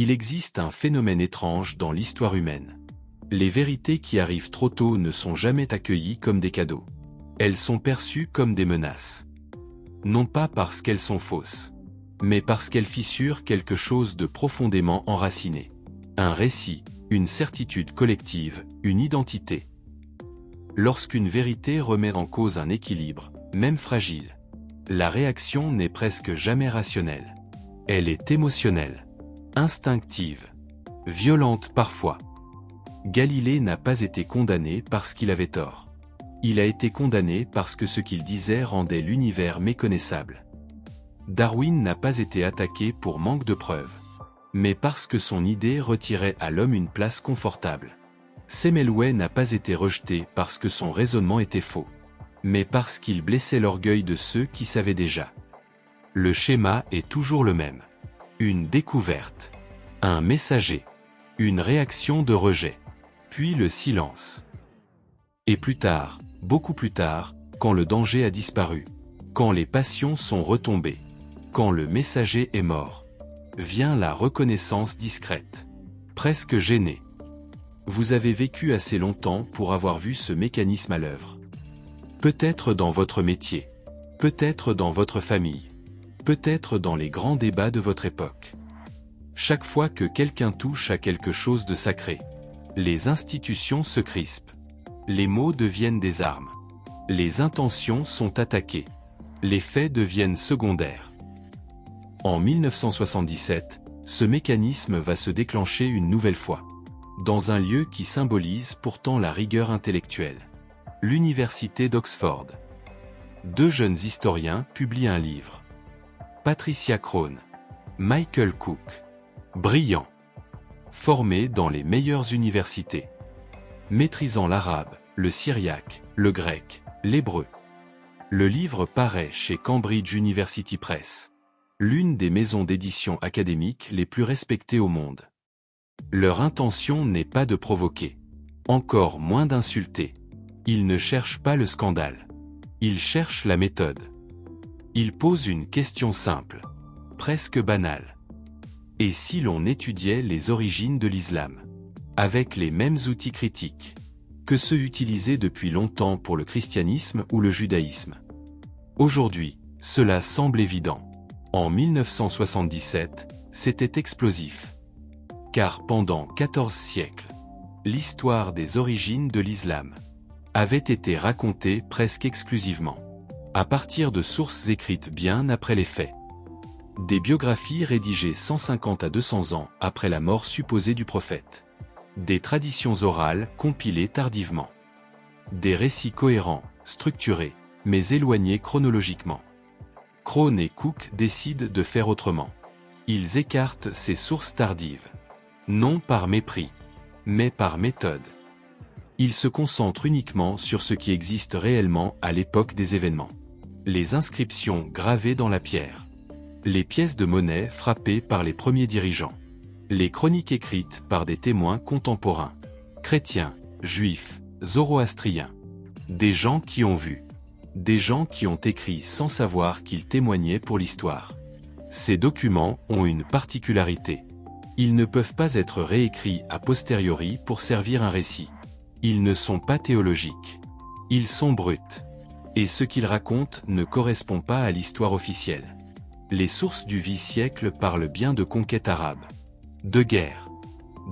Il existe un phénomène étrange dans l'histoire humaine. Les vérités qui arrivent trop tôt ne sont jamais accueillies comme des cadeaux. Elles sont perçues comme des menaces. Non pas parce qu'elles sont fausses, mais parce qu'elles fissurent quelque chose de profondément enraciné. Un récit, une certitude collective, une identité. Lorsqu'une vérité remet en cause un équilibre, même fragile, la réaction n'est presque jamais rationnelle. Elle est émotionnelle, instinctive, violente parfois. Galilée n'a pas été condamné parce qu'il avait tort. Il a été condamné parce que ce qu'il disait rendait l'univers méconnaissable. Darwin n'a pas été attaqué pour manque de preuves, mais parce que son idée retirait à l'homme une place confortable. Semmelweis n'a pas été rejeté parce que son raisonnement était faux, mais parce qu'il blessait l'orgueil de ceux qui savaient déjà. Le schéma est toujours le même. Une découverte, un messager, une réaction de rejet, puis le silence. Et plus tard, beaucoup plus tard, quand le danger a disparu, quand les passions sont retombées, quand le messager est mort, vient la reconnaissance discrète, presque gênée. Vous avez vécu assez longtemps pour avoir vu ce mécanisme à l'œuvre. Peut-être dans votre métier, peut-être dans votre famille, peut-être dans les grands débats de votre époque. Chaque fois que quelqu'un touche à quelque chose de sacré, les institutions se crispent. Les mots deviennent des armes. Les intentions sont attaquées. Les faits deviennent secondaires. En 1977, ce mécanisme va se déclencher une nouvelle fois, dans un lieu qui symbolise pourtant la rigueur intellectuelle. L'université d'Oxford. Deux jeunes historiens publient un livre. Patricia Crone, Michael Cook. Brillants. Formés dans les meilleures universités. Maîtrisant l'arabe, le syriaque, le grec, l'hébreu. Le livre paraît chez Cambridge University Press, l'une des maisons d'édition académiques les plus respectées au monde. Leur intention n'est pas de provoquer, encore moins d'insulter. Ils ne cherchent pas le scandale. Ils cherchent la méthode. Ils posent une question simple, presque banale. Et si l'on étudiait les origines de l'islam, avec les mêmes outils critiques que ceux utilisés depuis longtemps pour le christianisme ou le judaïsme? Aujourd'hui, cela semble évident. En 1977, c'était explosif. Car pendant 14 siècles, l'histoire des origines de l'islam avait été racontée presque exclusivement à partir de sources écrites bien après les faits. Des biographies rédigées 150 à 200 ans après la mort supposée du prophète. Des traditions orales compilées tardivement. Des récits cohérents, structurés, mais éloignés chronologiquement. Crone et Cook décident de faire autrement. Ils écartent ces sources tardives. Non par mépris, mais par méthode. Ils se concentrent uniquement sur ce qui existe réellement à l'époque des événements. Les inscriptions gravées dans la pierre. Les pièces de monnaie frappées par les premiers dirigeants. Les chroniques écrites par des témoins contemporains. Chrétiens, juifs, zoroastriens. Des gens qui ont vu. Des gens qui ont écrit sans savoir qu'ils témoignaient pour l'histoire. Ces documents ont une particularité. Ils ne peuvent pas être réécrits a posteriori pour servir un récit. Ils ne sont pas théologiques. Ils sont bruts. Et ce qu'ils racontent ne correspond pas à l'histoire officielle. Les sources du vie-siècle parlent bien de conquête arabe, de guerre,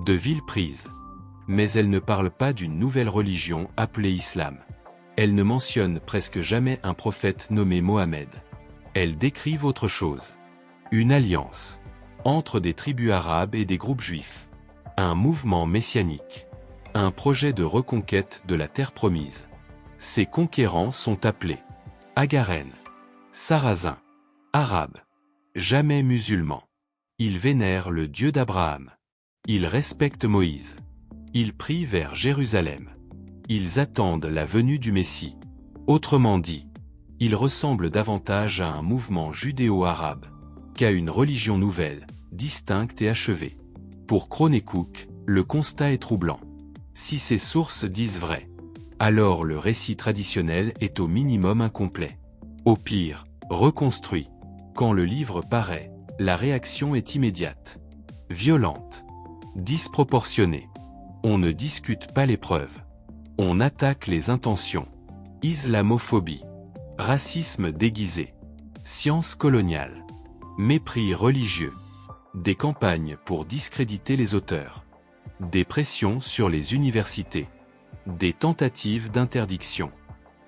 de villes prises. Mais elles ne parlent pas d'une nouvelle religion appelée islam. Elles ne mentionnent presque jamais un prophète nommé Mohammed. Elles décrivent autre chose. Une alliance entre des tribus arabes et des groupes juifs. Un mouvement messianique. Un projet de reconquête de la terre promise. Ces conquérants sont appelés Agarènes, Sarrasins, Arabes. Jamais musulmans. Ils vénèrent le Dieu d'Abraham. Ils respectent Moïse. Ils prient vers Jérusalem. Ils attendent la venue du Messie. Autrement dit, ils ressemblent davantage à un mouvement judéo-arabe qu'à une religion nouvelle, distincte et achevée. Pour Crone et Cook, le constat est troublant. Si ces sources disent vrai, alors le récit traditionnel est au minimum incomplet. Au pire, reconstruit. Quand le livre paraît, la réaction est immédiate. violente, disproportionnée. On ne discute pas les preuves. On attaque les intentions. Islamophobie, racisme déguisé, science coloniale, mépris religieux, des campagnes pour discréditer les auteurs, des pressions sur les universités, des tentatives d'interdiction.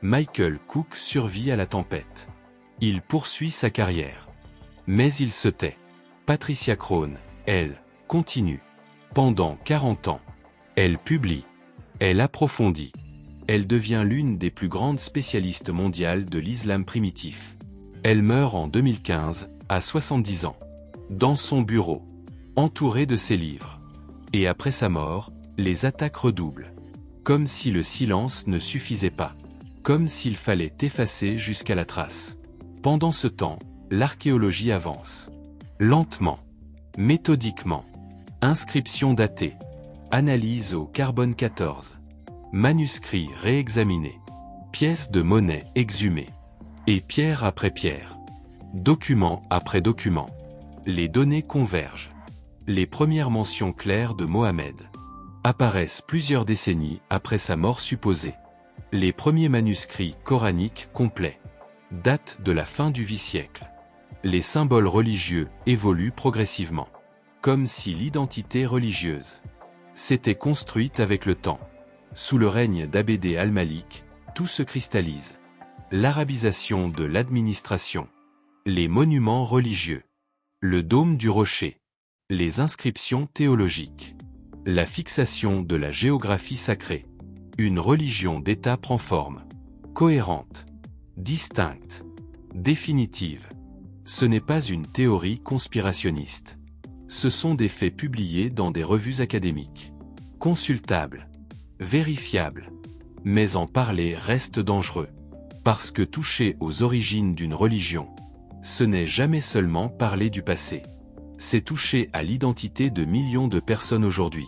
Michael Cook survit à la tempête. Il poursuit sa carrière. Mais il se tait. Patricia Crone, elle, continue. Pendant 40 ans. Elle publie. Elle approfondit. Elle devient l'une des plus grandes spécialistes mondiales de l'islam primitif. Elle meurt en 2015, à 70 ans. Dans son bureau. Entourée de ses livres. Et après sa mort, les attaques redoublent. Comme si le silence ne suffisait pas. Comme s'il fallait effacer jusqu'à la trace. Pendant ce temps, l'archéologie avance. Lentement. Méthodiquement. Inscription datée. Analyse au carbone 14. Manuscrits réexaminés. Pièces de monnaie exhumées. Et pierre après pierre. Document après document. Les données convergent. Les premières mentions claires de Mohammed apparaissent plusieurs décennies après sa mort supposée. Les premiers manuscrits coraniques complets datent de la fin du Vieux-siècle. Les symboles religieux évoluent progressivement, comme si l'identité religieuse s'était construite avec le temps. Sous le règne d'Abd al-Malik, tout se cristallise. L'arabisation de l'administration, les monuments religieux, le dôme du rocher, les inscriptions théologiques, la fixation de la géographie sacrée. Une religion d'État prend forme, cohérente, distincte, définitive. Ce n'est pas une théorie conspirationniste. Ce sont des faits publiés dans des revues académiques, consultables, vérifiables. Mais en parler reste dangereux. Parce que toucher aux origines d'une religion, ce n'est jamais seulement parler du passé. C'est toucher à l'identité de millions de personnes aujourd'hui.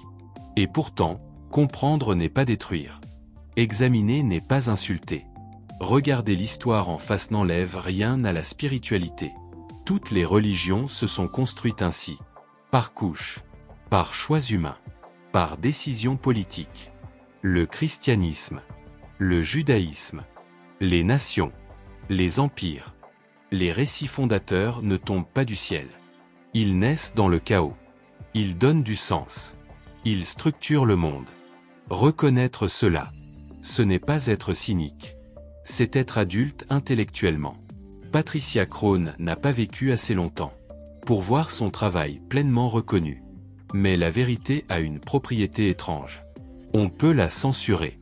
Et pourtant, comprendre n'est pas détruire. Examiner n'est pas insulter. Regarder l'histoire en face n'enlève rien à la spiritualité. Toutes les religions se sont construites ainsi. Par couches, par choix humains, par décision politique. Le christianisme, le judaïsme, les nations, les empires, les récits fondateurs ne tombent pas du ciel. Ils naissent dans le chaos. Ils donnent du sens. Ils structurent le monde. Reconnaître cela, ce n'est pas être cynique. C'est être adulte intellectuellement. Patricia Crone n'a pas vécu assez longtemps pour voir son travail pleinement reconnu. Mais la vérité a une propriété étrange. On peut la censurer,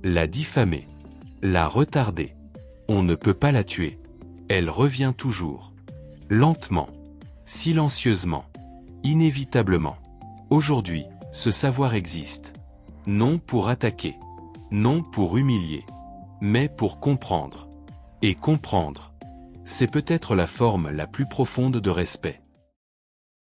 la diffamer, la retarder. On ne peut pas la tuer. Elle revient toujours. Lentement, silencieusement, inévitablement. Aujourd'hui, ce savoir existe. Non pour attaquer, non pour humilier, mais pour comprendre. Et comprendre, c'est peut-être la forme la plus profonde de respect.